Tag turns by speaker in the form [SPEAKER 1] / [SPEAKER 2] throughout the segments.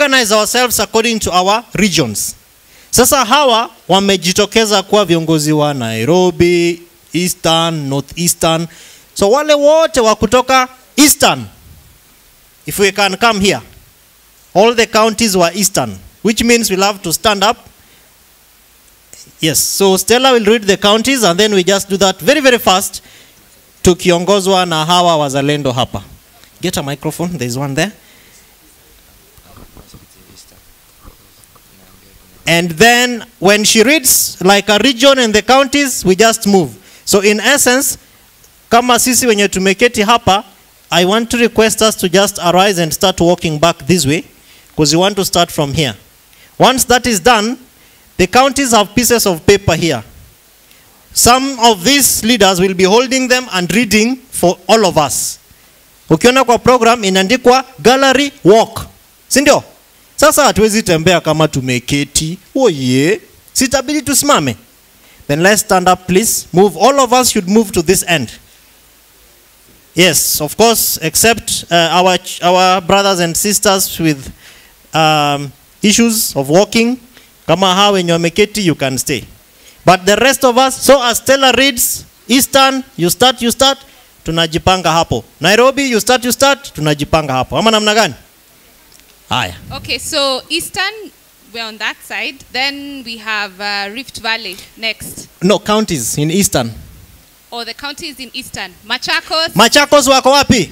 [SPEAKER 1] organize ourselves according to our regions. Sasa hawa wamejitokeza kuwa viongozi wa Nairobi, Eastern, Northeastern. So wale wote wa kutoka Eastern, if we can come here, all the counties were Eastern, which means we'll have to stand up. Yes, so Stella will read the counties and then we just do that very, very fast. Tukiongozwa na hawa wazalendo hapa. Get a microphone, there's one there. And then when she reads like a region and the counties, we just move. So in essence, kama sisi wenye tumeketi hapa, I want to request us to just arise and start walking back this way, because we want to start from here. Once that is done, the counties have pieces of paper here. Some of these leaders will be holding them and reading for all of us. Ukiona kwa program inaandikwa gallery walk. Sindio? Sasa hatuwezi tembea kama tumeketi. Oye, sitabidi tusimame. Then let's stand up, please. Move. All of us should move to this end. Yes, of course, except our brothers and sisters with issues of walking. Kama hawa wenye wameketi, you can stay. But the rest of us, so as Stella reads, Eastern, you start, tunajipanga hapo. Nairobi, you start, tunajipanga hapo. Ama namna gani? Haya.
[SPEAKER 2] Okay, so Eastern, we're on that side. Then we have Rift Valley next.
[SPEAKER 1] No, counties in Eastern.
[SPEAKER 2] Oh, the counties in Eastern. Machakos.
[SPEAKER 1] Machakos wako wapi?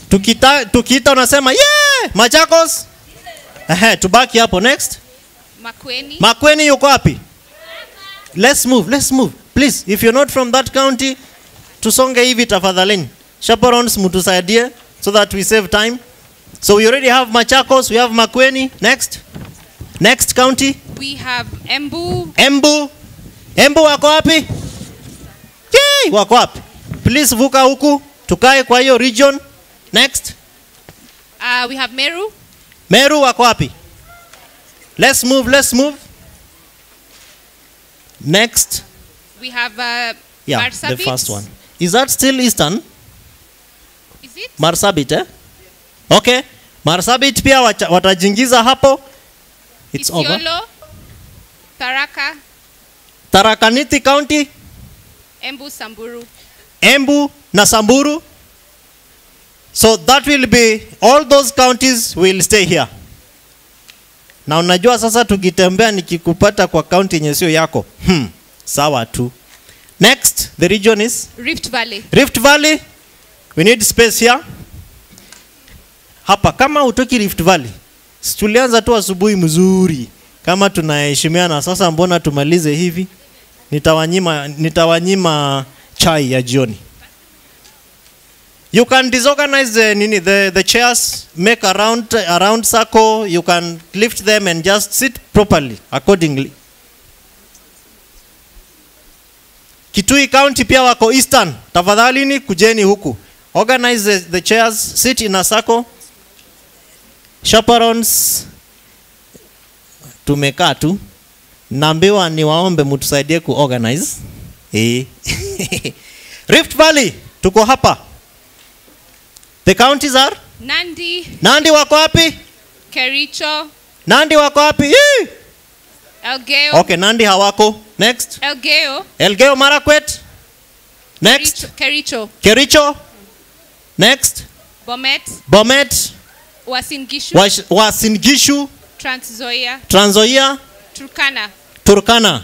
[SPEAKER 1] Tukita unasema, yeah, Machakos. Tubaki hapo next. Makueni yuko wapi? Let's move. Please, if you're not from that county, tusonge hivi tafadhalini. Chaperons mutusaidie so that we save time. So we already have Machakos, we have Makueni. Next county.
[SPEAKER 2] We have Embu.
[SPEAKER 1] Embu wako wapi? Yay, wako wapi? Please vuka huku, tukae kwa hiyo region. Next.
[SPEAKER 2] We have Meru.
[SPEAKER 1] Meru wako wapi? Let's move. Next.
[SPEAKER 2] We have
[SPEAKER 1] Marsabit. The first one. Is that still Eastern?
[SPEAKER 2] Is it?
[SPEAKER 1] Marsabit, eh? Okay. Marsabit pia watajingiza hapo. It's
[SPEAKER 2] Isiolo,
[SPEAKER 1] over.
[SPEAKER 2] Tarakaniti
[SPEAKER 1] County.
[SPEAKER 2] Embu
[SPEAKER 1] na Samburu. So that will be, all those counties will stay here. Na unajua sasa tukitembea nikikupata kwa county yenye sio yako. Sawa tu. Next, the region is? Rift Valley. We need space here. Hapa, kama utoki Rift Valley, tulianza tu asubuhi mzuri. Kama tunaheshimiana sasa, mbona tumalize hivi? Nitawanyima chai ya jioni. You can disorganize the chairs, make a round circle. You can lift them and just sit properly accordingly. Kitui County pia wako Eastern. Tafadhalini kujeni huku. Organize the chairs, sit in a circle. Chaperons tumekaa tu. Naambiwa ni waombe mtusaidie kuorganize. Rift Valley tuko hapa. The counties are? Nandi wako wapi?
[SPEAKER 2] Kericho.
[SPEAKER 1] Nandi wako wapi?
[SPEAKER 2] Elgeyo.
[SPEAKER 1] Okay, Nandi hawako. Next. Elgeyo Marakwet. Next. Kericho. Next. Bomet. Uasin Gishu. Trans Nzoia. Turkana.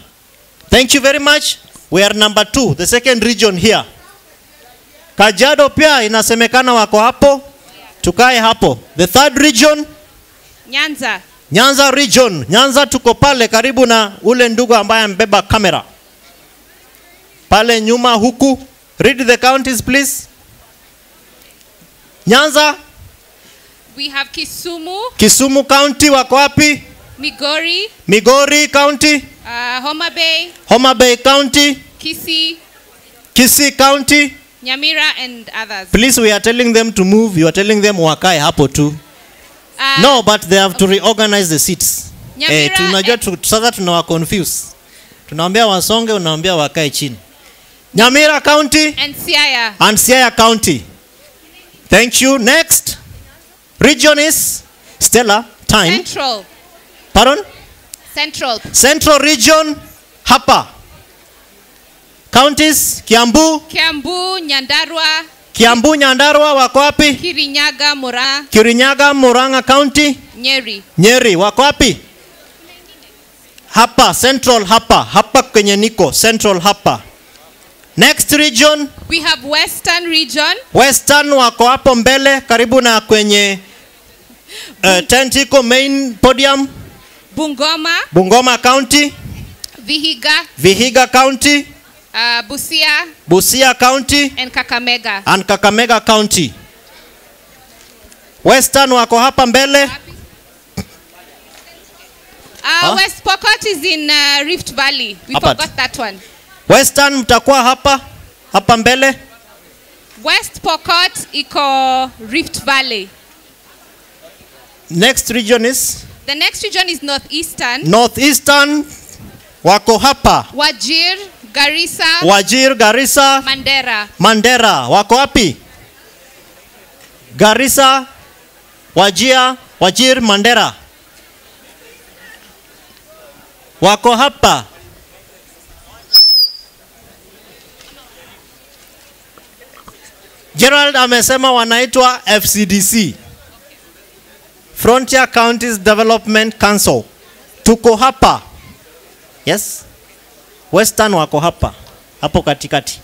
[SPEAKER 1] Thank you very much. We are number 2, the second region here. Kajiado pia inasemekana wako hapo. Tukae hapo. The third region. Nyanza region. Nyanza tuko pale karibu na ule ndugu ambaye ambeba kamera. Pale nyuma huku. Read the counties please. Nyanza.
[SPEAKER 2] We have
[SPEAKER 1] Kisumu County wako wapi? Migori County. Homa Bay County. Kisii County.
[SPEAKER 2] Nyamira and others.
[SPEAKER 1] Please, we are telling them to move. You are telling them wakae hapo tu. No, but they have to reorganize the seats. Tunajua sasa tunawa confuse. Tunaambia wasonge, unaambia wakae chini. Nyamira County
[SPEAKER 2] and Siaya.
[SPEAKER 1] And Siaya County. Thank you. Next region is Stella. time.
[SPEAKER 2] Central.
[SPEAKER 1] Pardon?
[SPEAKER 2] Central.
[SPEAKER 1] Central region, hapa. Counties, Kiambu.
[SPEAKER 2] Kiambu, Nyandarua.
[SPEAKER 1] Kiambu, Nyandarua, wako wapi?
[SPEAKER 2] Kirinyaga, Murang'a.
[SPEAKER 1] Kirinyaga, Murang'a County.
[SPEAKER 2] Nyeri.
[SPEAKER 1] Nyeri, wako wapi? Hapa, Central hapa. Hapa kwenye niko, Central hapa. Next region.
[SPEAKER 2] We have Western region.
[SPEAKER 1] Western wako hapo mbele, karibu na kwenye tent iko main podium.
[SPEAKER 2] Bungoma.
[SPEAKER 1] Bungoma County.
[SPEAKER 2] Vihiga.
[SPEAKER 1] Vihiga County.
[SPEAKER 2] Busia.
[SPEAKER 1] Busia County.
[SPEAKER 2] And Kakamega.
[SPEAKER 1] And Kakamega County. Western wako hapa mbele.
[SPEAKER 2] West Pokot is in Rift Valley. We
[SPEAKER 1] Hapa.
[SPEAKER 2] forgot that one.
[SPEAKER 1] Western mtakuwa hapa. Hapa mbele.
[SPEAKER 2] West Pokot iko Rift Valley.
[SPEAKER 1] Next region is?
[SPEAKER 2] The next region is Northeastern.
[SPEAKER 1] Northeastern wako hapa.
[SPEAKER 2] Wajir, Garissa.
[SPEAKER 1] Wajir, Garissa.
[SPEAKER 2] Mandera.
[SPEAKER 1] Mandera wako wapi? Garissa, Wajir, Mandera. Wako hapa. Gerald amesema wanaitwa FCDC. Frontier Counties Development Council. Tuko hapa. Yes. Western wako hapa. Hapo katikati.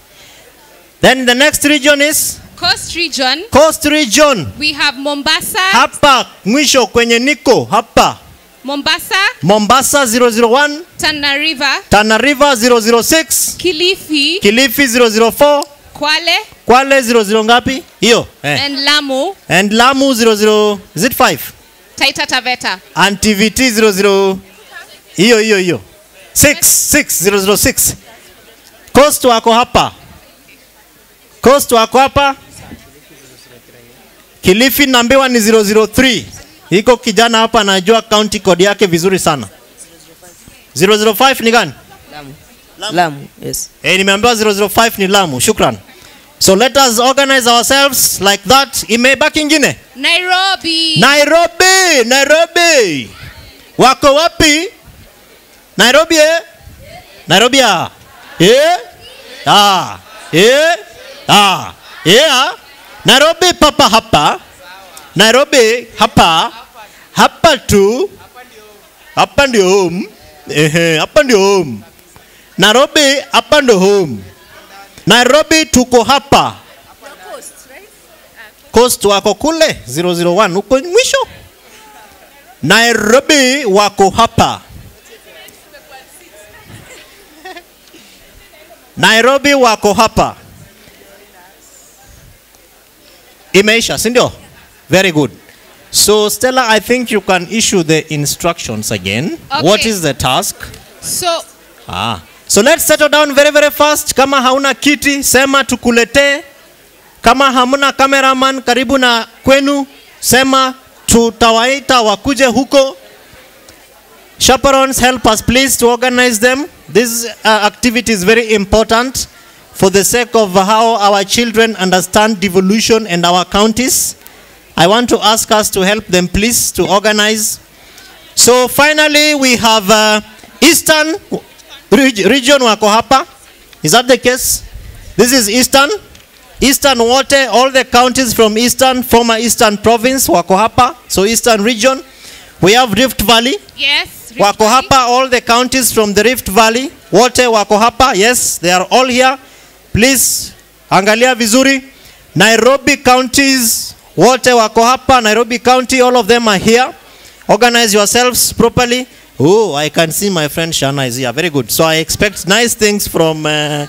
[SPEAKER 1] Then the next region is
[SPEAKER 2] Coast region.
[SPEAKER 1] Coast region.
[SPEAKER 2] We have Mombasa.
[SPEAKER 1] Hapa mwisho kwenye niko hapa.
[SPEAKER 2] Mombasa.
[SPEAKER 1] Mombasa 001.
[SPEAKER 2] Tana River.
[SPEAKER 1] Tana River 006.
[SPEAKER 2] Kilifi.
[SPEAKER 1] Kilifi 004.
[SPEAKER 2] Kwale.
[SPEAKER 1] Kwale 00 ngapi? Hiyo.
[SPEAKER 2] And Lamu.
[SPEAKER 1] And Lamu 00. Is it 5?
[SPEAKER 2] Taita Taveta.
[SPEAKER 1] And TVT 00. Hiyo. 006. Coast wako hapa. Coast wako hapa. Kilifi naambiwa ni 003. Iko kijana hapa anajua county code yake vizuri sana. 005 ni gani?
[SPEAKER 3] Lamu, yes.
[SPEAKER 1] Nimeambiwa 005 ni Lamu. Shukran. So let us organize ourselves like that. Imebaki ingine?
[SPEAKER 2] Nairobi.
[SPEAKER 1] Nairobi. Wako wapi? Nairobi eh? Nairobi ya. Nairobi papa hapa. Nairobi hapa. Hapa tu. Hapa ndio home. Hapa ndio home. Nairobi hapa ndio home. Nairobi tuko hapa. Coast wako kule 001 uko mwisho. Nairobi wako hapa. Nairobi wako hapa. Imeisha, si ndio? Very good. So Stella, I think you can issue the instructions again.
[SPEAKER 2] Okay.
[SPEAKER 1] What is the task?
[SPEAKER 2] So
[SPEAKER 1] let's settle down very very fast. Kama hauna kiti, sema tukuletee. Kama hamuna cameraman karibu na kwenu, sema tutawaita wakuje huko. Chaperones, help us please to organize them. This activity is very important for the sake of how our children understand devolution and our counties. I want to ask us to help them please to organize. So finally we have Eastern region wako hapa. Is that the case? This is Eastern. Eastern wote, all the counties from Eastern, former Eastern province wako hapa. So Eastern region. We have Rift Valley.
[SPEAKER 2] yes. Rift
[SPEAKER 1] Wako
[SPEAKER 2] Valley.
[SPEAKER 1] hapa, all the counties from the Rift Valley. Wote wako hapa. Yes, they are all here. Please, angalia vizuri. Nairobi counties, wote wako hapa. Nairobi County, all of them are here. Organize yourselves properly. Oh, I can see my friend Shana is here. Very good. So I expect nice things from... Hi.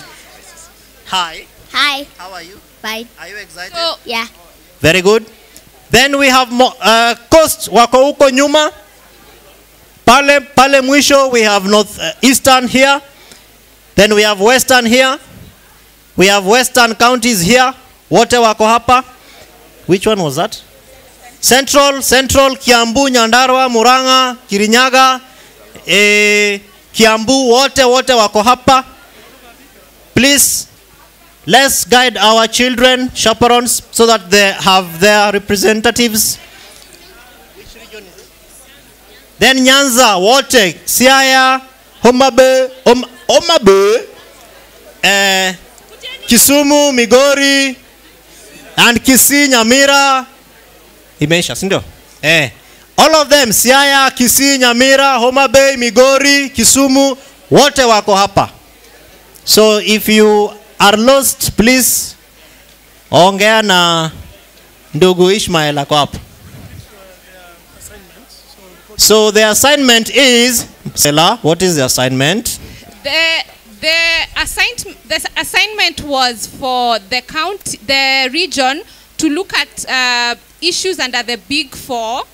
[SPEAKER 4] Hi.
[SPEAKER 1] How are you?
[SPEAKER 4] Fine.
[SPEAKER 1] Are you excited?
[SPEAKER 2] So
[SPEAKER 4] Yeah.
[SPEAKER 1] Very good. Then we have Coast, wako huko nyuma. Pale mwisho, we have North Eastern here. Then we have Western here. We have Western counties here. Wote wako hapa. Which one was that? Central, Kiambu, Nyandarua, Murang'a, Kirinyaga, Kiambu, wote wako hapa. Please, let's guide our children, chaperones, so that they have their representatives. Which region is it? Then Nyanza, wote, Siaya, Homa Bay, Kisumu, Migori, and Kisii, Nyamira. Imeisha, sindio? All of them, Siaya, Kisii, Nyamira, Homa Bay, Migori, Kisumu, wote wako hapa. So if you are lost, please ongea na ndugu Ishmael ako hapa. So the assignment is, Sela, what is the assignment?
[SPEAKER 2] The assignment was for the region to look at issues under the big four,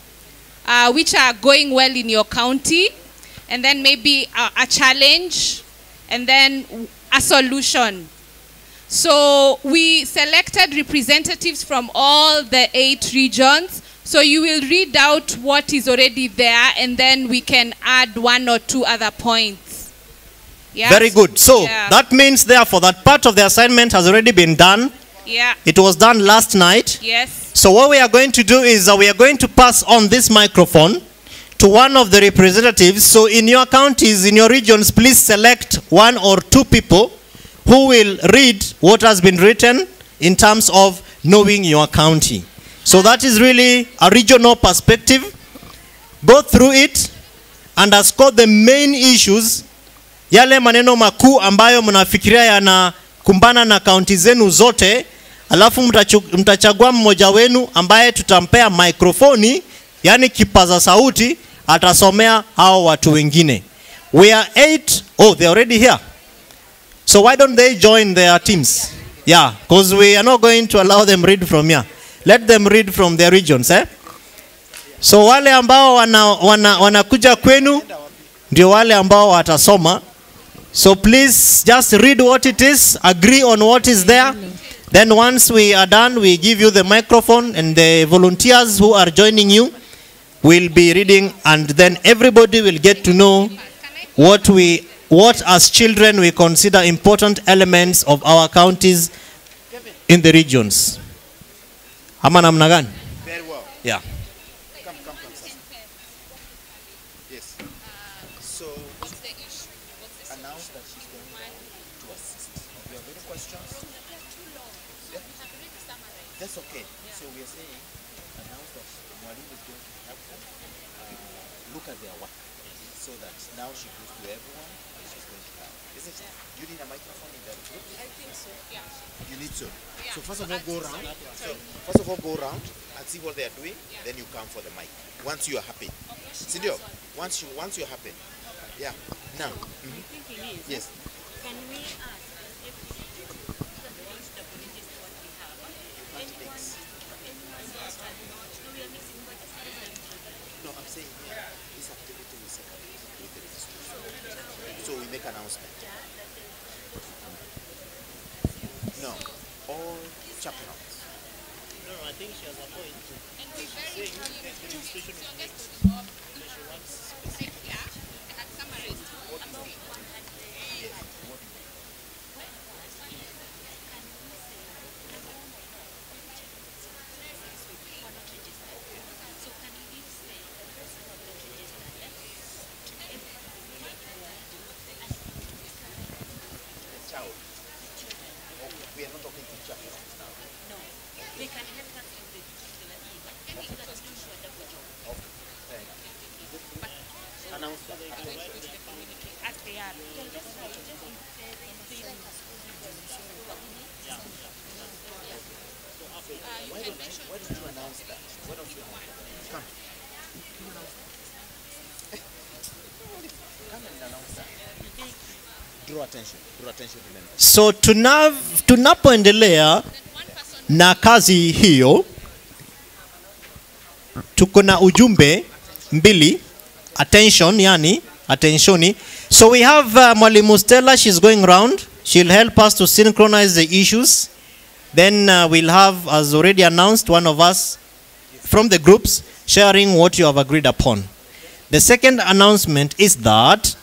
[SPEAKER 2] which are going well in your county, and then maybe a challenge, and then a solution. So we selected representatives from all the 8 regions. So you will read out what is already there, and then we can add 1 or 2 other points. Yeah?
[SPEAKER 1] Very good. So that means therefore that part of the assignment has already been done.
[SPEAKER 2] Yeah.
[SPEAKER 1] It was done last night.
[SPEAKER 2] Yes.
[SPEAKER 1] So what we are going to do is we are going to pass on this microphone to one of the representatives. So in your counties, in your regions, please select 1 or 2 people who will read what has been written in terms of knowing your county. So that is really a regional perspective. Go through it, underscore the main issues, yale maneno makuu ambayo mnafikiria yanakumbana na kaunti zenu zote, alafu mtachagua mmoja wenu ambaye tutampea mikrofoni, yani kipaza sauti, atasomea hao watu wengine. We are 8, oh, they're already here. So why don't they join their teams? Yeah, because we are not going to allow them read from here. Let them read from their regions, eh? So wale ambao wanakuja kwenu ndio wale ambao watasoma. So please just read what it is, agree on what is there. Then once we are done, we give you the microphone, and the volunteers who are joining you will be reading, and then everybody will get to know what as children we consider important elements of our counties in the regions. Ama namna gani?
[SPEAKER 4] Very well.
[SPEAKER 1] Yeah.
[SPEAKER 4] Come, sir. Yes. So, announce that she's going to assist. Do you have any questions? Yeah. That's okay. So we are saying, announce that Mwalimu is going to be helpful. Look at their work, so that now she goes to everyone and she's going to help. Isn't it? You need a microphone in that group?
[SPEAKER 2] I think so, yeah.
[SPEAKER 4] You need to.
[SPEAKER 2] Yeah.
[SPEAKER 4] So first of all, go around. First of all, go around and see what they are doing. Yeah. Then you come for the mic. Once you are happy. Sindio, once you're happy. Yeah. Now.
[SPEAKER 5] My thinking is,
[SPEAKER 4] yes.
[SPEAKER 5] Can we ask if amongst the villages what we have? Anyone that has not, so we are mixing what is the same children.
[SPEAKER 4] No, I'm saying here, this activity is with the registration. So we make announcement. No, all chaplains.
[SPEAKER 6] No, I think she has a point.
[SPEAKER 2] And we very
[SPEAKER 6] Demonstration
[SPEAKER 2] so
[SPEAKER 6] of
[SPEAKER 2] let's
[SPEAKER 6] needs.
[SPEAKER 2] go to Bob.
[SPEAKER 6] So she wants specific.
[SPEAKER 2] Yeah, and summarize.
[SPEAKER 4] Child. We are not talking to chaplains now.
[SPEAKER 5] No, they can help us in the particular need. So that we don't do a double job.
[SPEAKER 4] Okay. Thank you. Announce that.
[SPEAKER 5] As they are. They're just right, just in
[SPEAKER 4] Why don't you announce that? Why don't you announce that? Come. Come and announce that. Draw attention. Draw attention to members.
[SPEAKER 1] So tunapoendelea na kazi hiyo, tuko na ujumbe mbili, attention, yani attentioni. So we have Mwalimu Stella, she's going around. She'll help us to synchronize the issues. Then we'll have, as already announced, one of us from the groups sharing what you have agreed upon. The second announcement is that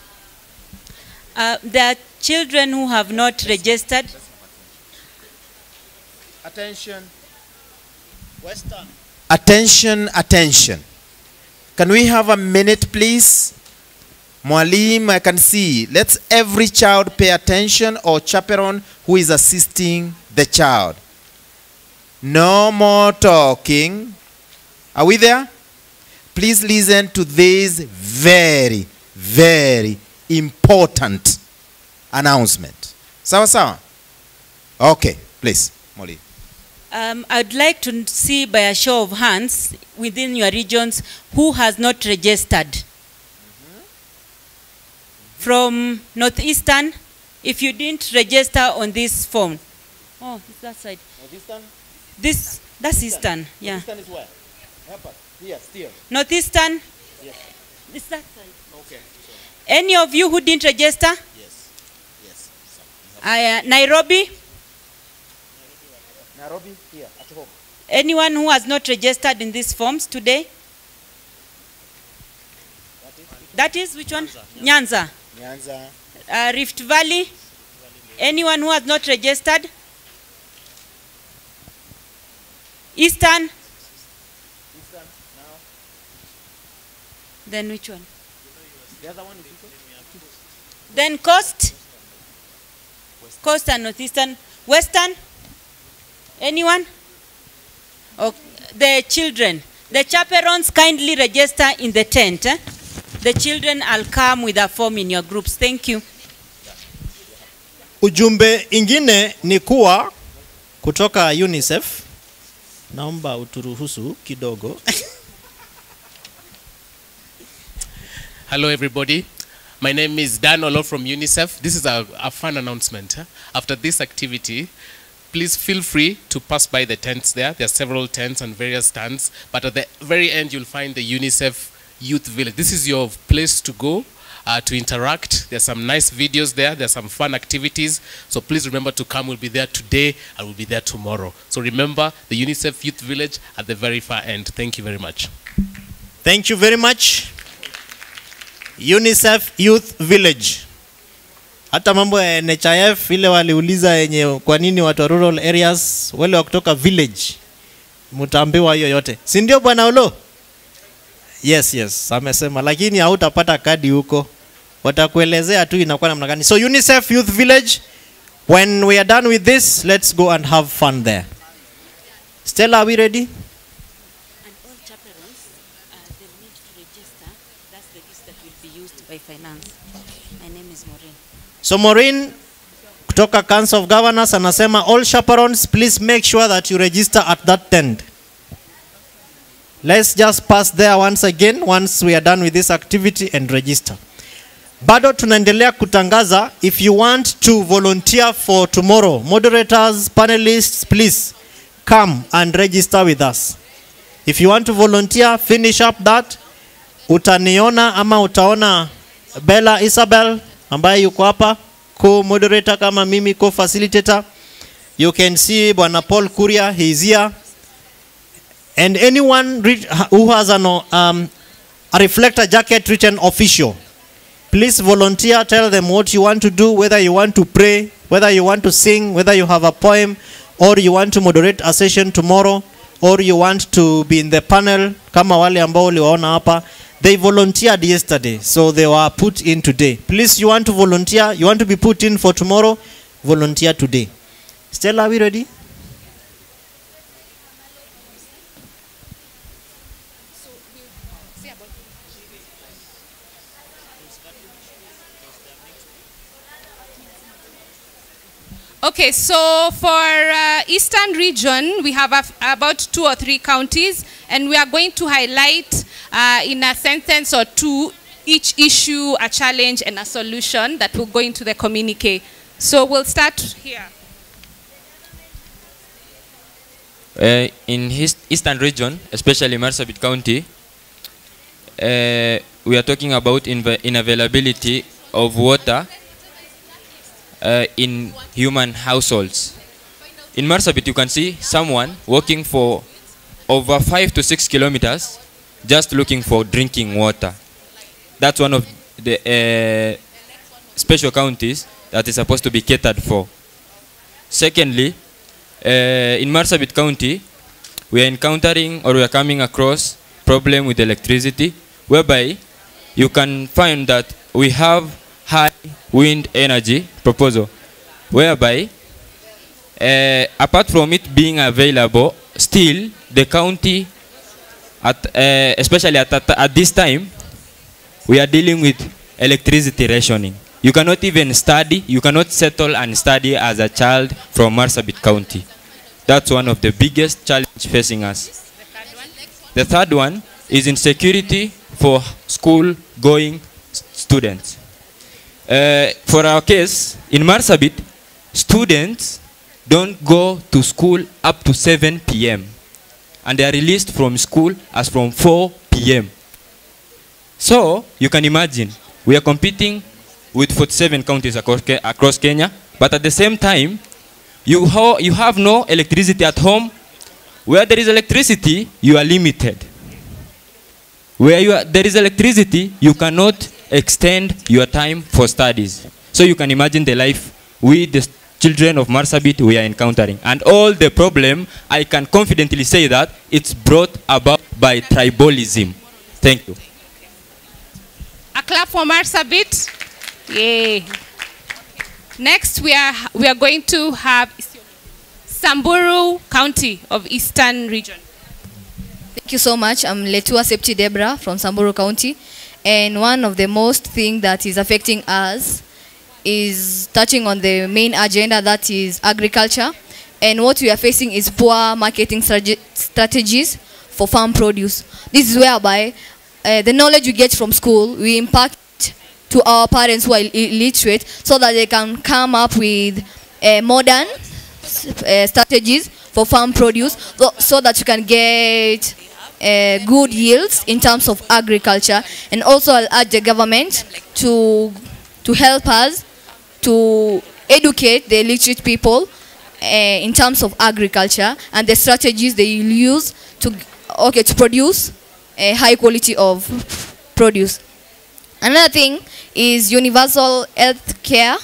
[SPEAKER 7] there are children who have not registered.
[SPEAKER 4] Attention.
[SPEAKER 6] Western.
[SPEAKER 4] Attention, attention. Can we have a minute, please? Mwalim, I can see. Let's every child pay attention, or chaperone who is assisting the child. No more talking. Are we there? Please listen to this very, very important announcement. Sawa sawa? Okay, please, Molly.
[SPEAKER 7] I'd like to see by a show of hands within your regions who has not registered. From Northeastern, if you didn't register on this form. Oh, it's that side.
[SPEAKER 4] Northeastern?
[SPEAKER 7] That's Eastern, yeah.
[SPEAKER 4] Northeastern is where? Help us. Here, steer.
[SPEAKER 7] Northeastern?
[SPEAKER 4] Yes.
[SPEAKER 7] It's that side.
[SPEAKER 4] Okay.
[SPEAKER 7] Any of you who didn't register?
[SPEAKER 4] Yes. Yes.
[SPEAKER 7] Nairobi?
[SPEAKER 4] Nairobi, here, at home.
[SPEAKER 7] Anyone who has not registered in these forms today? That is which one? Nyanza.
[SPEAKER 4] Nyanza.
[SPEAKER 7] Rift Valley? Anyone who has not registered? Eastern?
[SPEAKER 4] Eastern, now.
[SPEAKER 7] Then which one?
[SPEAKER 4] The other one is Eastern.
[SPEAKER 7] Then Coast? Coast and Northeastern. Western? Anyone? Oh, the children. The chaperones kindly register in the tent. Eh? The children will come with a form in your groups. Thank you.
[SPEAKER 1] Ujumbe ingine ni kuwa kutoka UNICEF. Naomba uturuhusu kidogo.
[SPEAKER 8] Hello everybody. My name is Dan Olo from UNICEF. This is a fun announcement. After this activity, please feel free to pass by the tents there. There are several tents and various stands, but at the very end you'll find the UNICEF Youth Village. This is your place to go to interact. There's some nice videos there. There's some fun activities. So please remember to come. We'll be there today and we'll be there tomorrow. So remember the UNICEF Youth Village at the very far end. Thank you very much.
[SPEAKER 1] Thank you very much. UNICEF Youth Village. Hata mambo ya NHIF ile waliuliza yenye kwa nini watu wa rural areas wale wa kutoka village mtaambiwa hiyo yote. Si ndio bwana Olo? Yes, amesema lakini hautapata kadi huko. Watakuelezea tu inakuwa namna gani. So UNICEF Youth Village, when we are done with this, let's go and have fun there. Stella, are we ready?
[SPEAKER 7] And all chaperones, they need to register. That's the list that will be used by finance. My name is Maureen.
[SPEAKER 1] So Maureen kutoka Council of Governors anasema all chaperones, please make sure that you register at that tent. Let's just pass there once again once we are done with this activity and register. Bado tunaendelea kutangaza, if you want to volunteer for tomorrow, moderators, panelists, please come and register with us. If you want to volunteer, finish up that. Utaniona ama utaona Bella Isabel ambaye yuko hapa, co-moderator kama mimi, co-facilitator. You can see Bwana Paul Kuria, he is here. And anyone who has a reflector jacket written official, please volunteer, tell them what you want to do, whether you want to pray, whether you want to sing, whether you have a poem, or you want to moderate a session tomorrow, or you want to be in the panel, kama wale ambao uliwaona hapa. They volunteered yesterday, so they were put in today. Please, you want to volunteer, you want to be put in for tomorrow, volunteer today. Stella, are we ready?
[SPEAKER 2] Okay, so for Eastern region, we have about 2 or 3 counties, and we are going to highlight in a sentence or two each issue, a challenge, and a solution that will go into the communique. So we'll start here.
[SPEAKER 9] In Eastern region, especially Marsabit County, we are talking about unavailability of water in human households. In Marsabit, you can see someone walking for over 5 to 6 kilometers just looking for drinking water. That's one of the special counties that is supposed to be catered for. Secondly, in Marsabit County, we are encountering or we are coming across problem with electricity. whereby you can find that we have high wind energy proposal, whereby apart from it being available, still the county, especially at this time, we are dealing with electricity rationing. You cannot even study, you cannot settle and study as a child from Marsabit County. That's one of the biggest challenges facing us. The third one is insecurity for school-going students. For our case, in Marsabit, students don't go to school up to 7 p.m. and they are released from school as from 4 p.m. So, you can imagine, we are competing with 47 counties across Kenya, but at the same time, you have no electricity at home. Where there is electricity, you are limited. Where there is electricity, you cannot extend your time for studies. So you can imagine the life we, the children of Marsabit, we are encountering. And all the problem, I can confidently say that it's brought about by tribalism. Thank you.
[SPEAKER 2] A clap for Marsabit. Yay. Next, we are going to have Samburu County of Eastern Region.
[SPEAKER 10] Thank you so much. I'm Letua Septi Debra from Samburu County. And one of the most thing that is affecting us is touching on the main agenda, that is agriculture. And what we are facing is poor marketing strategies for farm produce. This is whereby the knowledge we get from school, we impact to our parents who are illiterate so that they can come up with modern strategies for farm produce so that you can get good yields in terms of agriculture. And also I'll urge the government to help us to educate the illiterate people in terms of agriculture and the strategies they will use to produce a high quality of produce. Another thing is universal health care.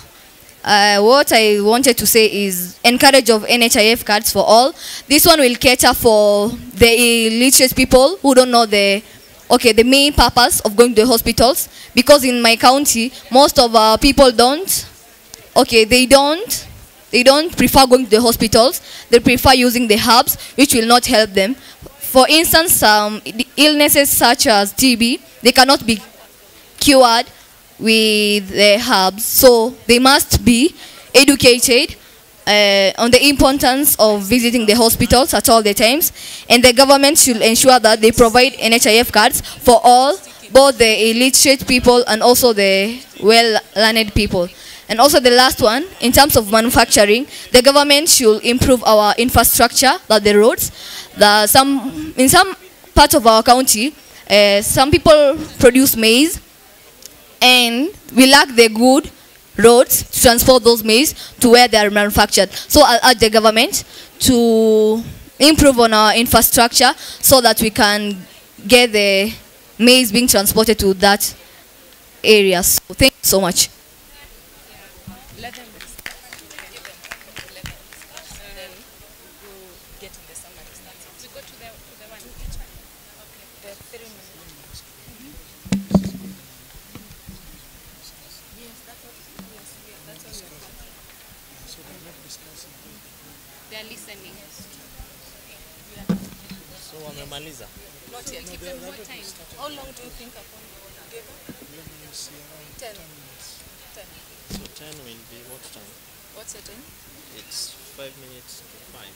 [SPEAKER 10] What I wanted to say is encourage of NHIF cards for all. This one will cater for the illiterate people who don't know the main purpose of going to the hospitals. Because in my county, most of our people they don't prefer going to the hospitals. They prefer using the herbs, which will not help them. For instance, some illnesses such as TB, they cannot be cured with the herbs, so they must be educated on the importance of visiting the hospitals at all the times, and the government should ensure that they provide NHIF cards for all, both the illiterate people and also the well-learned people. And also the last one, in terms of manufacturing, the government should improve our infrastructure, like the roads. In some parts of our county, some people produce maize, and we lack the good roads to transport those maize to where they are manufactured. So I'll urge the government to improve on our infrastructure so that we can get the maize being transported to that area. So thank you so much.
[SPEAKER 2] They are listening.
[SPEAKER 6] So wamemaliza.
[SPEAKER 2] Not yet. Give them more time. How long do you think upon give? 10. 10.
[SPEAKER 6] So 10 will be what time?
[SPEAKER 2] What's the time?
[SPEAKER 6] It's 5 minutes to 5.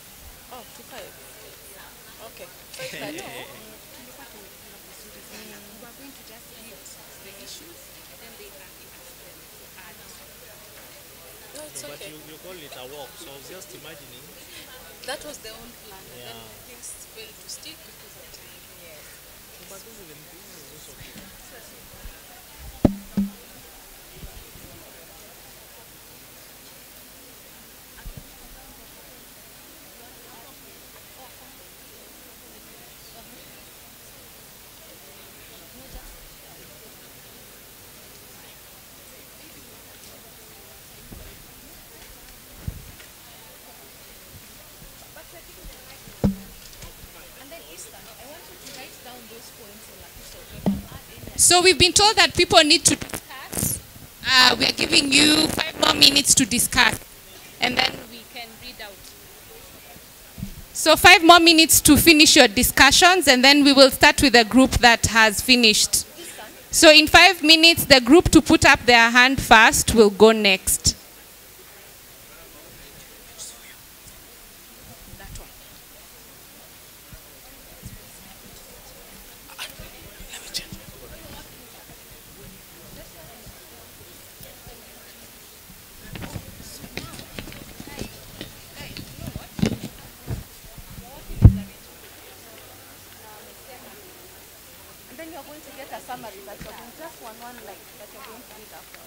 [SPEAKER 2] Oh, to 5. Okay. 5:30. We are going to just hit the issues, and then they can add. No, it's
[SPEAKER 6] But
[SPEAKER 2] okay.
[SPEAKER 6] you call it a walk, so I was just imagining.
[SPEAKER 2] That was the old plan, and
[SPEAKER 6] Yeah.
[SPEAKER 2] then things failed to stick because of time. Yes.
[SPEAKER 6] But this is also good.
[SPEAKER 2] And then Eastern, I want you to write down those points on a piece of paper and add any So we've been told that people need to discuss. We are giving you 5 more minutes to discuss, and then we can read out. So 5 more minutes to finish your discussions, and then we will start with the group that has finished. So in 5 minutes, the group to put up their hand first will go next.
[SPEAKER 10] And then you're going to get a summary that you're going, just one line that you're going to read after.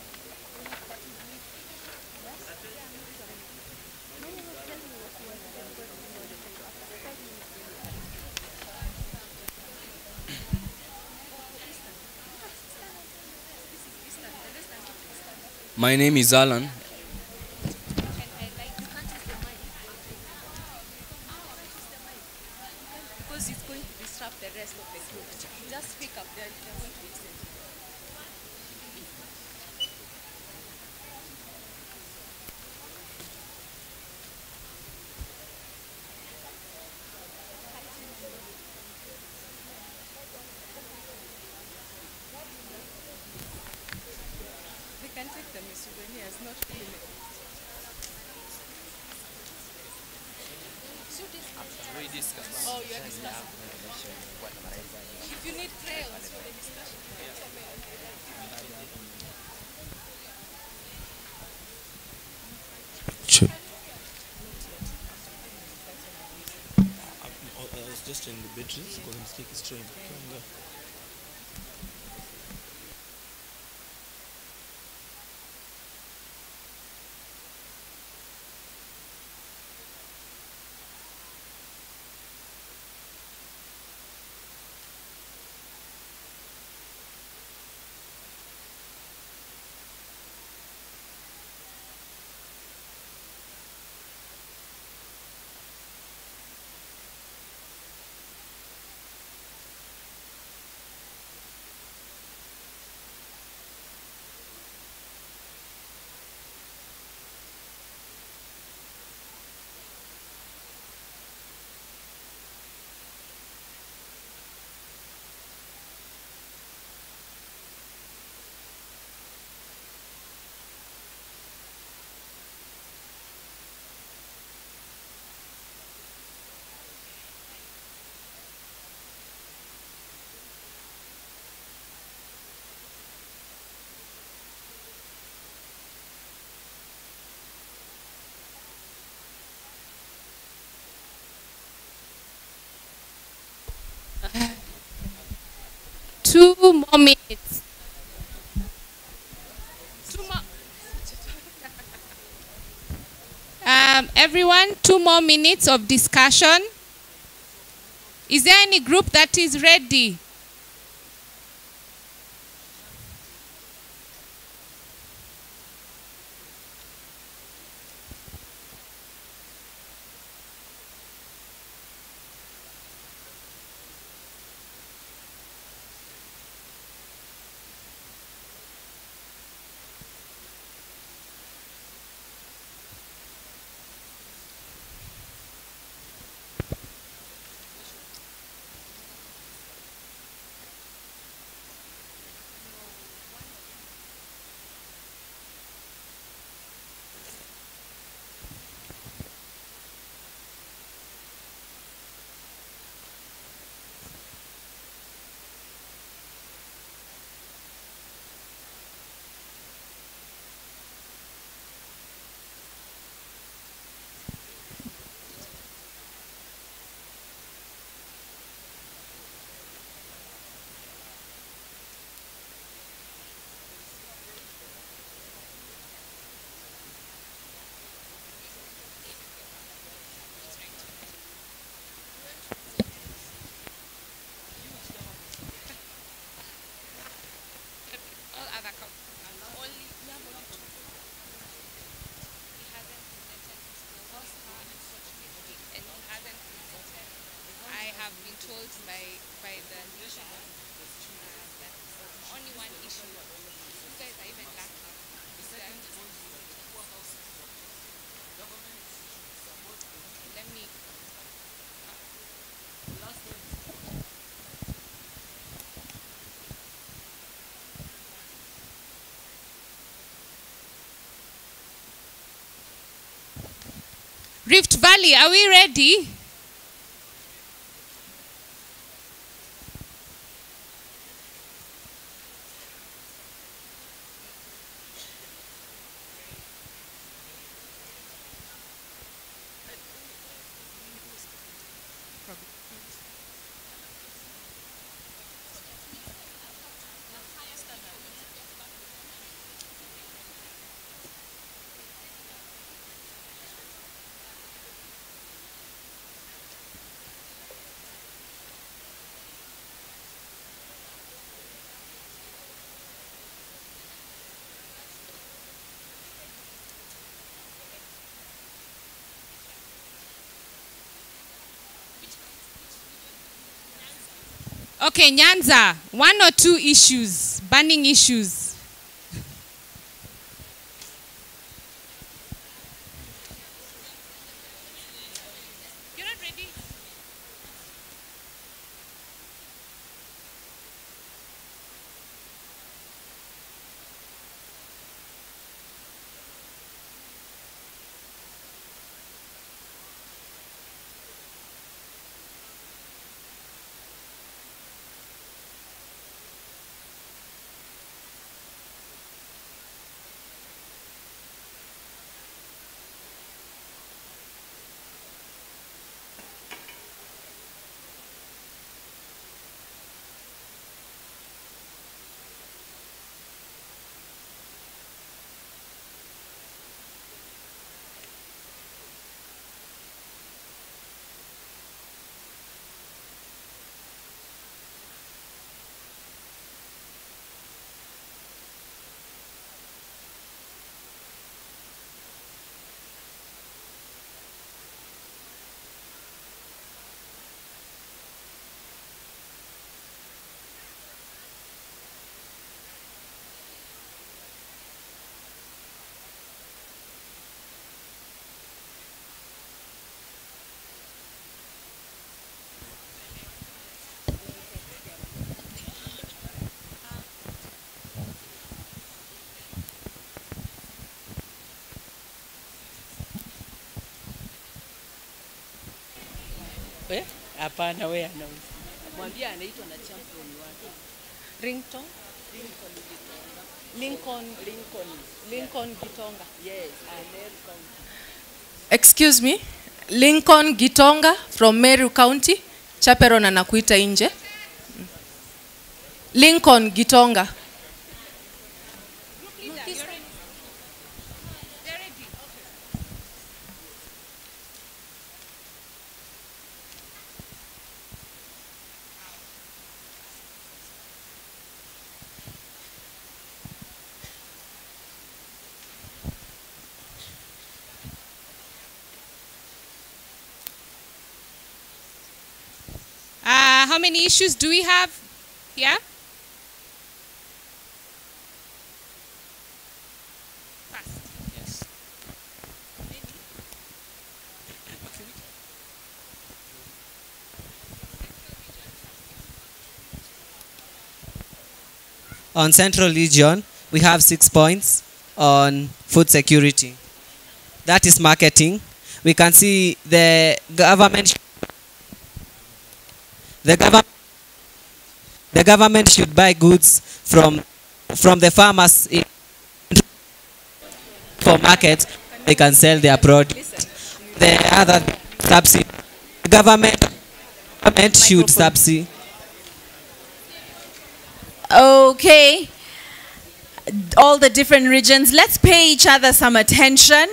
[SPEAKER 11] My name is Alan.
[SPEAKER 10] Because it's going to disrupt the rest of the group. Just speak up there, they're going to listen. They can take them as souvenirs, not film it. Oh, you're discussing. If you need crayons for the discussion.
[SPEAKER 11] Sure.
[SPEAKER 6] I was just in the batteries because I'm still stream.
[SPEAKER 2] Two more minutes. Two more. Everyone, 2 more minutes of discussion. Is there any group that is ready? Rift Valley, are we ready? Okay, Nyanza, 1 or 2 issues, burning issues. You're not ready?
[SPEAKER 7] Hapana, wewe anauza. Mwambie anaitwa na champion wake.
[SPEAKER 12] Ringtone? Lincoln Gitonga.
[SPEAKER 7] Yes, American.
[SPEAKER 12] Excuse me. Lincoln Gitonga from Meru County. Chaperon anakuita nje. Lincoln Gitonga.
[SPEAKER 2] How many issues do we have here?
[SPEAKER 6] Yes.
[SPEAKER 13] On Central Region, we have 6 points on food security. That is marketing. We can see the government should buy goods from the farmers for market. They can sell their produce. The other subsidy, government should subsidy.
[SPEAKER 7] Okay. All the different regions, let's pay each other some attention.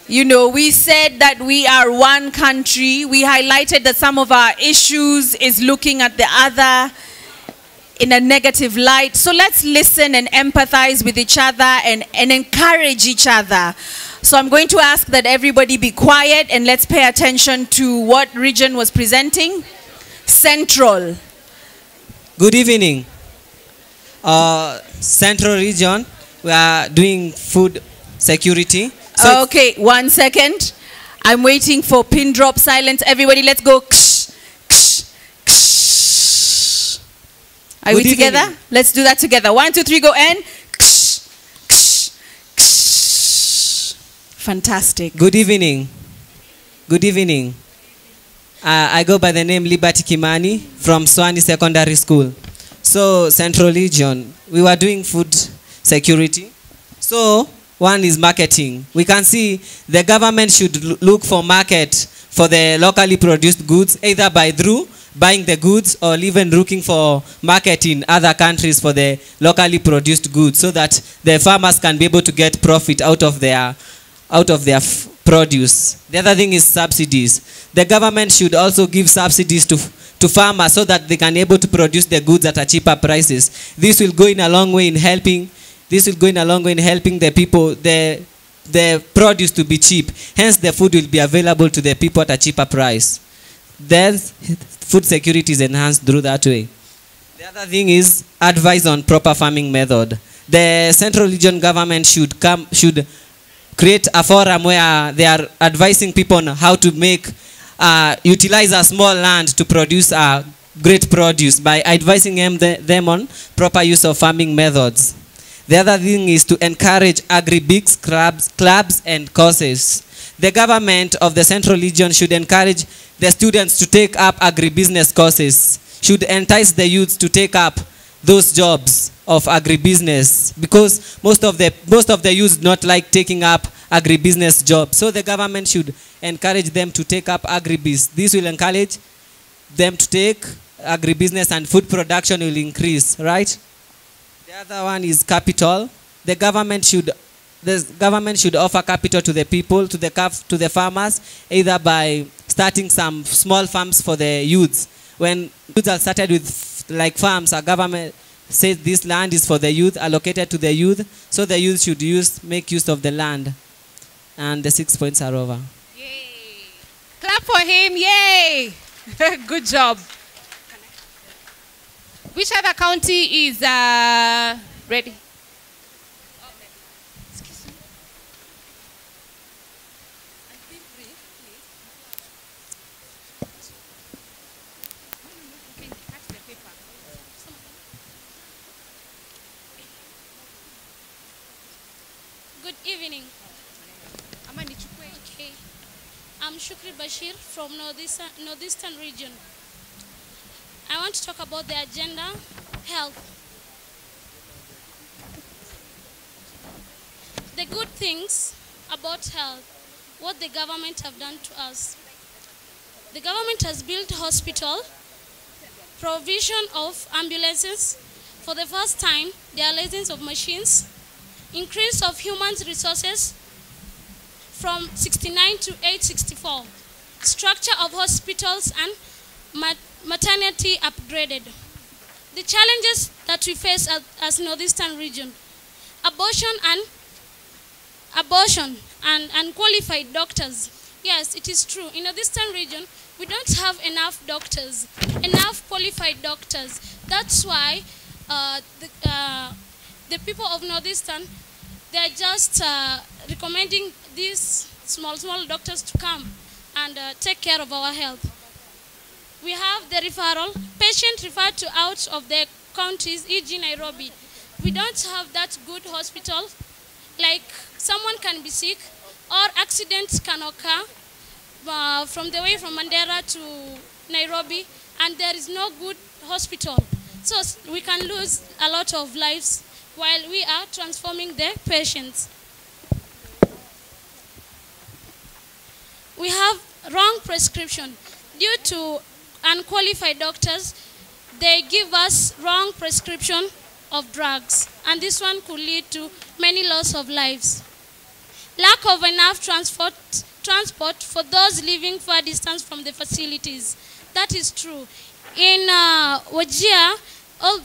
[SPEAKER 7] You know, we said that we are one country. We highlighted that some of our issues is looking at the other in a negative light. So let's listen and empathize with each other and encourage each other. So I'm going to ask that everybody be quiet and let's pay attention to what region was presenting. Central.
[SPEAKER 13] Good evening. Central region, we are doing food security. So
[SPEAKER 14] Okay, 1 second. I'm waiting for pin drop silence. Everybody, let's go. Ksh, ksh, ksh. Are we
[SPEAKER 13] Good
[SPEAKER 14] together?
[SPEAKER 13] evening.
[SPEAKER 14] Let's do that together. 1, 2, 3, go and ksh, ksh, ksh. Fantastic.
[SPEAKER 13] Good evening. Good evening. I go by the name Liberty Kimani from Swani Secondary School. So, Central Region, we were doing food security. So, one is marketing. We can see the government should look for market for the locally produced goods, either by through buying the goods or even looking for market in other countries for the locally produced goods, so that the farmers can be able to get profit out of their produce. The other thing is subsidies. The government should also give subsidies to farmers so that they can be able to produce the goods at a cheaper prices. This will go in a long way in helping. This will go in a long way in helping the people, the produce to be cheap. Hence, the food will be available to the people at a cheaper price. Then, food security is enhanced through that way. The other thing is advice on proper farming method. The Central Region government should create a forum where they are advising people on how to utilize a small land to produce great produce by advising them on proper use of farming methods. The other thing is to encourage agri-bigs, clubs and courses. The government of the Central Region should encourage the students to take up agribusiness courses, should entice the youths to take up those jobs of agribusiness, because most of the youths do not like taking up agribusiness jobs. So the government should encourage them to take up agribusiness. This will encourage them to take agribusiness, and food production will increase, right? The other one is capital. The government should offer capital to the people, to the farmers, either by starting some small farms for the youths. When youths are started with like farms, our government says this land is for the youth, allocated to the youth, so the youth should make use of the land. And the 6 points are over.
[SPEAKER 2] Yay. Clap for him, yay! Good job. Which other county is ready? Excuse me.
[SPEAKER 5] Good evening. Okay. I'm Shukri Bashir from Northeastern region. I want to talk about the agenda, health. The good things about health, what the government have done to us. The government has built hospital, provision of ambulances. For the first time, there are license of machines, increase of human resources from 69 to 864, structure of hospitals and maternity upgraded. The challenges that we face as Northeastern region, abortion and unqualified doctors. Yes, it is true. In Northeastern region, we don't have enough doctors, enough qualified doctors. That's why the people of Northeastern, they are just recommending these small doctors to come and take care of our health. We have the referral, patient referred to out of the counties, e.g. Nairobi. We don't have that good hospital. Like someone can be sick or accidents can occur from the way from Mandera to Nairobi, and there is no good hospital. So we can lose a lot of lives while we are transforming the patients. We have wrong prescription. Due to unqualified doctors, they give us wrong prescription of drugs, and this one could lead to many loss of lives. Lack of enough transport for those living far distance from the facilities. That is true. In Wajir,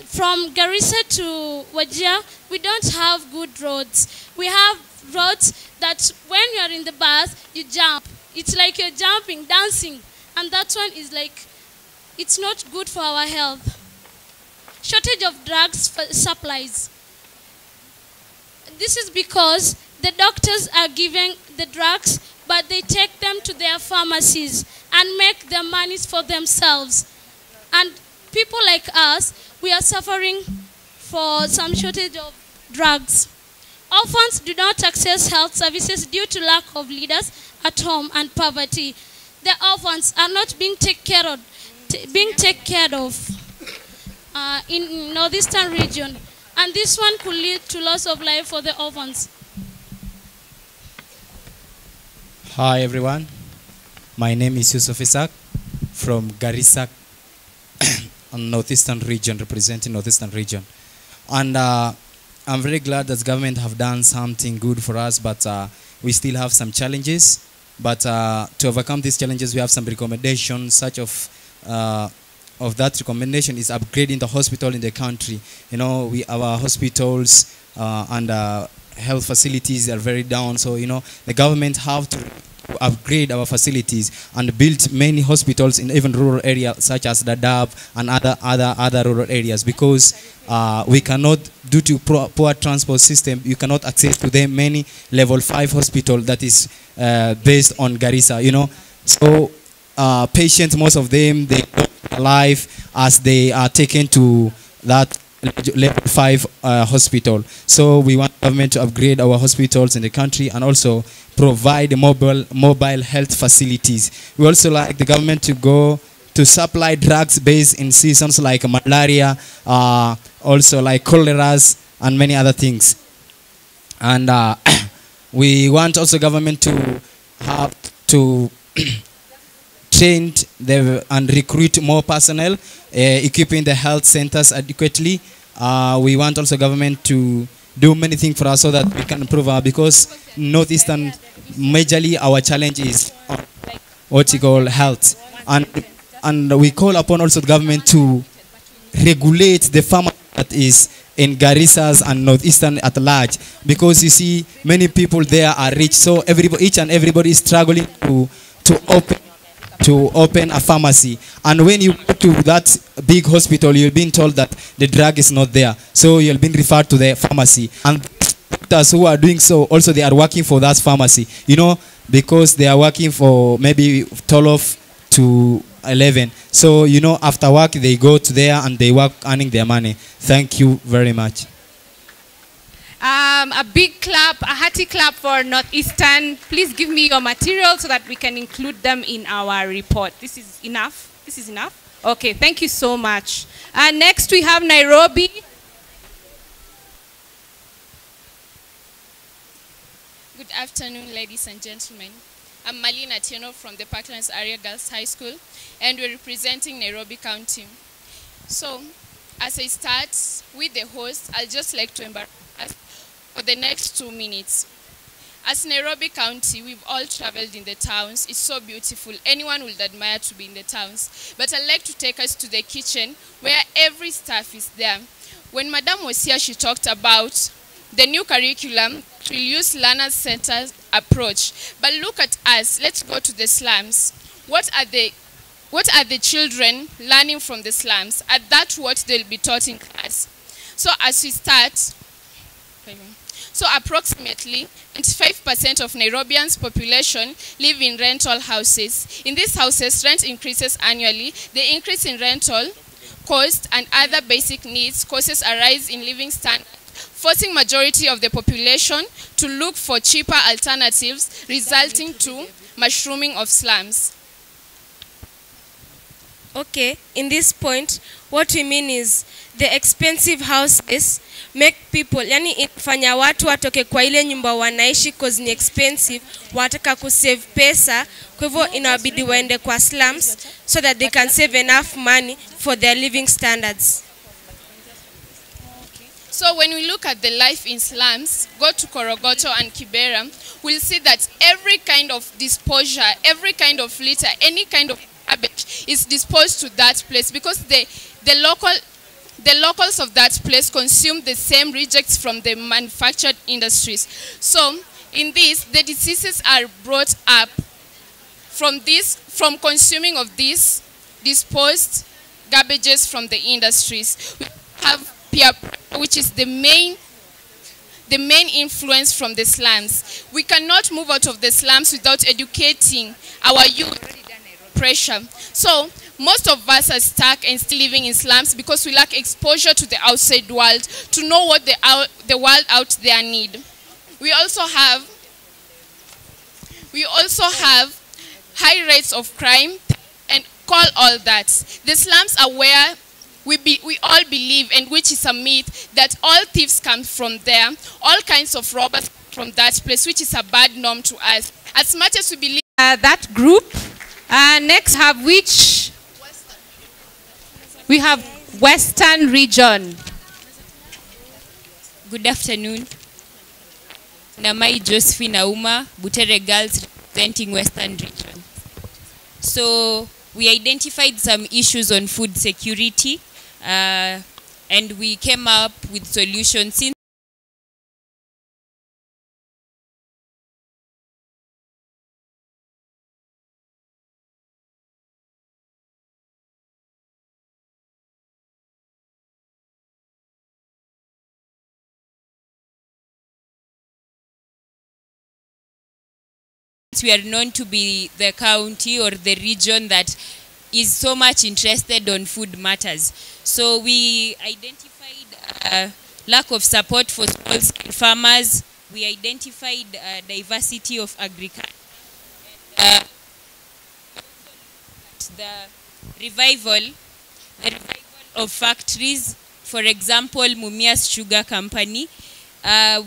[SPEAKER 5] from Garissa to Wajir, we don't have good roads. We have roads that when you are in the bus, you jump. It's like you're jumping, dancing, and that one is like, it's not good for our health. shortage of drugs supplies. This is because the doctors are giving the drugs, but they take them to their pharmacies and make their monies for themselves. And people like us, we are suffering for some shortage of drugs. Orphans do not access health services due to lack of leaders at home and poverty. The orphans are not being taken care of in northeastern region, and this one could lead to loss of life for the orphans.
[SPEAKER 15] Hi everyone, my name is Yusuf Isaac from Garissa, northeastern region, representing northeastern region, and I'm very glad that the government have done something good for us, but we still have some challenges. But to overcome these challenges, we have some recommendations. Such of that recommendation is upgrading the hospital in the country. You know, our hospitals and health facilities are very down. So, you know, the government have to upgrade our facilities and build many hospitals in even rural areas such as Dadaab and other rural areas, because we cannot, due to poor transport system, you cannot access to them many level 5 hospital that is based on Garissa, you know. So patients, most of them, they don't alive as they are taken to that level 5 hospital. So we want government to upgrade our hospitals in the country and also provide mobile health facilities. We also like the government to go to supply drugs based in seasons like malaria, also like choleras and many other things. And we want also government to have to train and recruit more personnel, equipping the health centers adequately. We want also government to do many things for us so that we can improve because northeastern, majorly our challenge is what you call health. And we call upon also the government to regulate the farmer that is in Garissas and northeastern at large, because you see many people there are rich, so each and everybody is struggling to open a pharmacy. And when you go to that big hospital, you're being told that the drug is not there, so you're being referred to the pharmacy. And doctors who are doing so also, they are working for that pharmacy, you know, because they are working for maybe 12 to 11. So, you know, after work, they go to there and they work earning their money. Thank you very much.
[SPEAKER 2] A big clap, a hearty clap for Northeastern. Please give me your material so that we can include them in our report. This is enough? This is enough? Okay, thank you so much. Next we have Nairobi.
[SPEAKER 16] Good afternoon, ladies and gentlemen. I'm Malina Tieno from the Parklands Area Girls High School, and we're representing Nairobi County. So, as I start with the host, I'd just like to embark us for the next 2 minutes. As Nairobi County, we've all traveled in the towns. It's so beautiful. Anyone would admire to be in the towns. But I'd like to take us to the kitchen where every staff is there. When Madam was here, she talked about the new curriculum will use learner-centered approach. But look at us. Let's go to the slums. What are the children learning from the slums? Are that what they'll be taught in class? So as we start, approximately 25% of Nairobians' population live in rental houses. In these houses, rent increases annually. The increase in rental cost and other basic needs causes a rise in living standards, forcing majority of the population to look for cheaper alternatives, resulting to mushrooming of slums.
[SPEAKER 17] Okay, in this point, what we mean is the expensive houses make people, yani infanya watu watoke kwa ile nyumba wanaishi cause ni expensive, wataka kusave pesa, kwa hivyo inabidi waende kwa slums so that they can save enough money for their living standards.
[SPEAKER 16] So when we look at the life in slums, go to Korogocho and Kibera, we'll see that every kind of disposure, every kind of litter, any kind of garbage is disposed to that place because the locals of that place consume the same rejects from the manufactured industries. So in this, the diseases are brought up from consuming of these disposed garbages from the industries. have peer pressure, which is the main influence from the slums. We cannot move out of the slums without educating our youth pressure. So most of us are stuck and still living in slums because we lack exposure to the outside world to know what the world out there need. We also have high rates of crime and call all that. The slums are where we all believe, and which is a myth, that all thieves come from there, all kinds of robbers from that place, which is a bad norm to us. As much as we believe
[SPEAKER 2] that group, next have which? We have Western region.
[SPEAKER 18] Good afternoon. Namai Josephine Auma, Butere Girls representing Western region. So we identified some issues on food security and we came up with solutions. Since we are known to be the county or the region that is so much interested on food matters. So we identified lack of support for small-scale farmers. We identified diversity of agriculture. The revival of factories, for example, Mumias Sugar Company.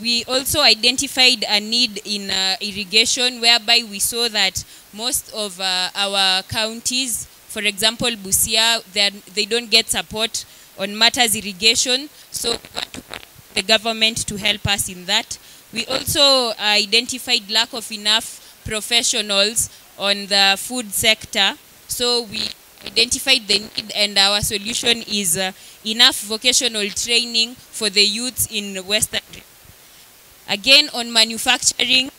[SPEAKER 18] We also identified a need in irrigation, whereby we saw that most of our counties, for example, Busia, they don't get support on matters irrigation. So we want the government to help us in that. We also identified lack of enough professionals on the food sector. So we identified the need, and our solution is enough vocational training for the youths in Western. Again, on manufacturing,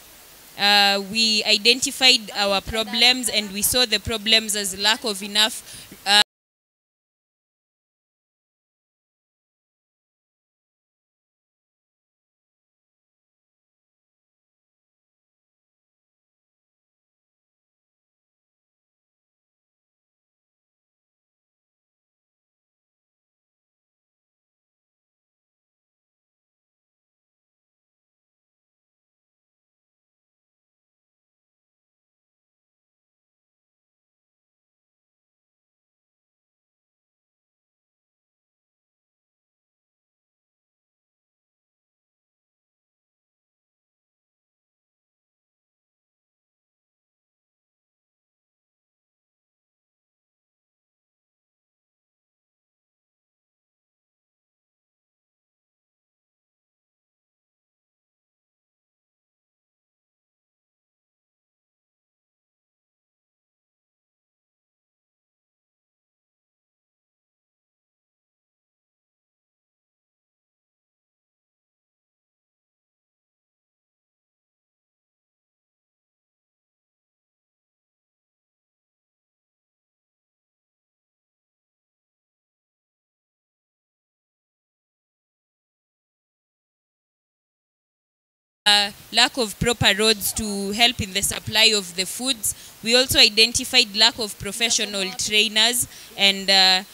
[SPEAKER 18] we identified our problems, and we saw the problems as lack of enough lack of proper roads to help in the supply of the foods. We also identified lack of professional trainers and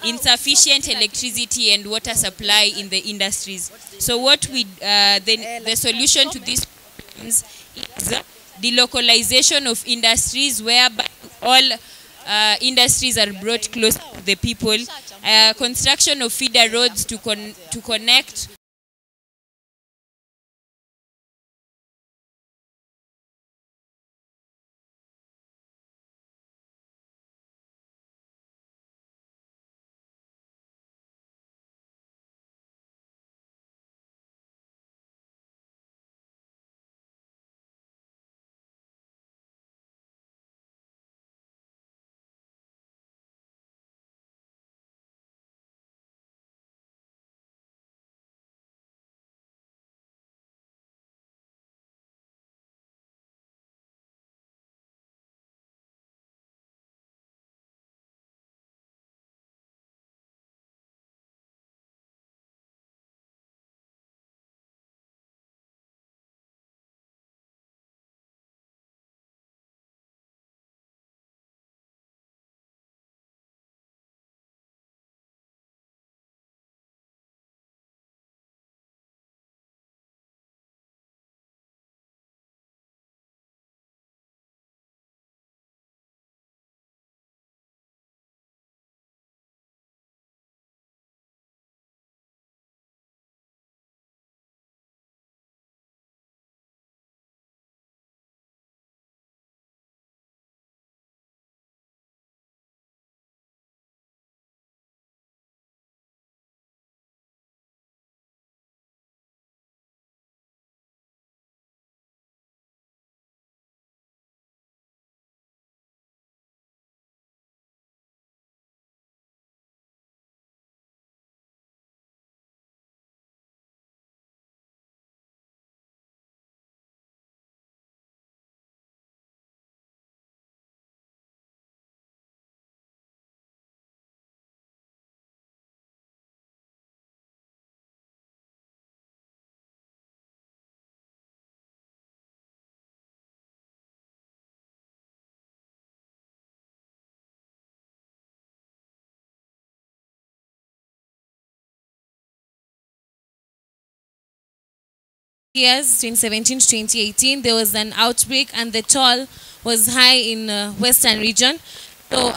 [SPEAKER 18] insufficient electricity and water supply in the industries. So what the solution to these problems is delocalization of industries, whereby all industries are brought close to the people, construction of feeder roads to connect
[SPEAKER 19] years, 2017 to 2018, there was an outbreak and the toll was high in Western region. So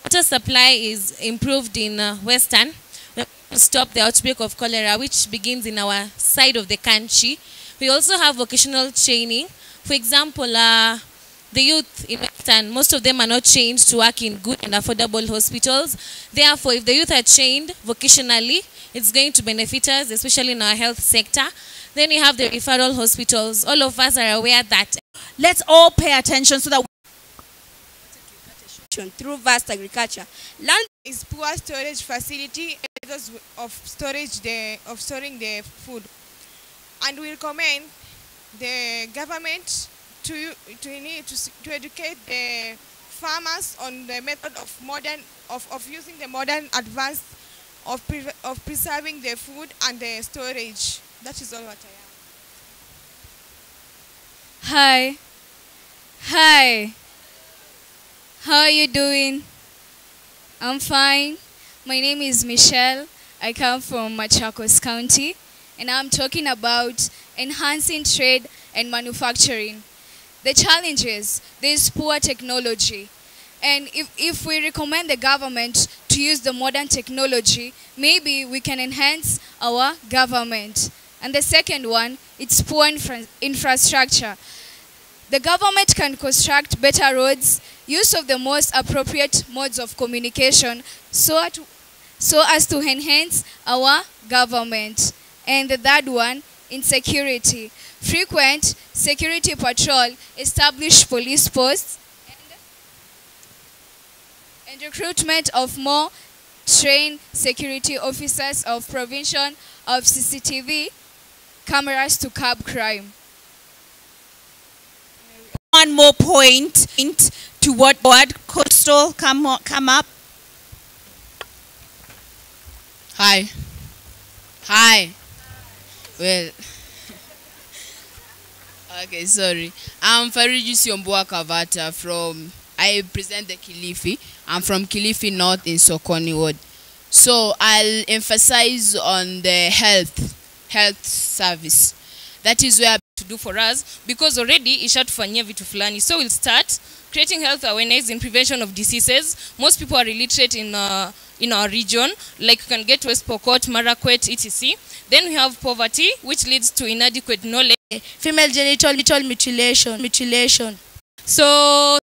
[SPEAKER 19] water supply is improved in Western to stop the outbreak of cholera, which begins in our side of the country. We also have vocational training. For example, the youth in Western, most of them are not trained to work in good and affordable hospitals. Therefore, if the youth are trained vocationally, it's going to benefit us, especially in our health sector. Then we have the referral hospitals. All of us are aware that.
[SPEAKER 14] Let's all pay attention so that through vast agriculture. Land
[SPEAKER 20] is poor storage facility of storing the food, and we recommend the government to educate the farmers on the method of using the modern advance of preserving the food and the storage. That is all what I am.
[SPEAKER 21] Hi. Hi. How are you doing? I'm fine. My name is Michelle. I come from Machakos County, and I'm talking about enhancing trade and manufacturing. The challenges, there's poor technology. And if we recommend the government to use the modern technology, maybe we can enhance our government. And the second one, it's poor infrastructure. The government can construct better roads, use of the most appropriate modes of communication so as to enhance our government. And the third one, insecurity. Frequent security patrol, establish police posts, and recruitment of more trained security officers of provision of CCTV cameras to curb crime.
[SPEAKER 14] One more point to what Coastal come up.
[SPEAKER 22] Hi. Hi. Well, okay, sorry. I'm Fariji Siomboa Kavata I present the Kilifi. I'm from Kilifi North in Sokoni Ward. So I'll emphasize on the health service. That is where
[SPEAKER 18] to do for us, because already ishatufanyia vitu fulani. So we'll start creating health awareness in prevention of diseases. Most people are illiterate in our region, like you can get West Pokot, Marakwet, etc. Then we have poverty, which leads to inadequate knowledge.
[SPEAKER 17] Female genital mutilation.
[SPEAKER 18] So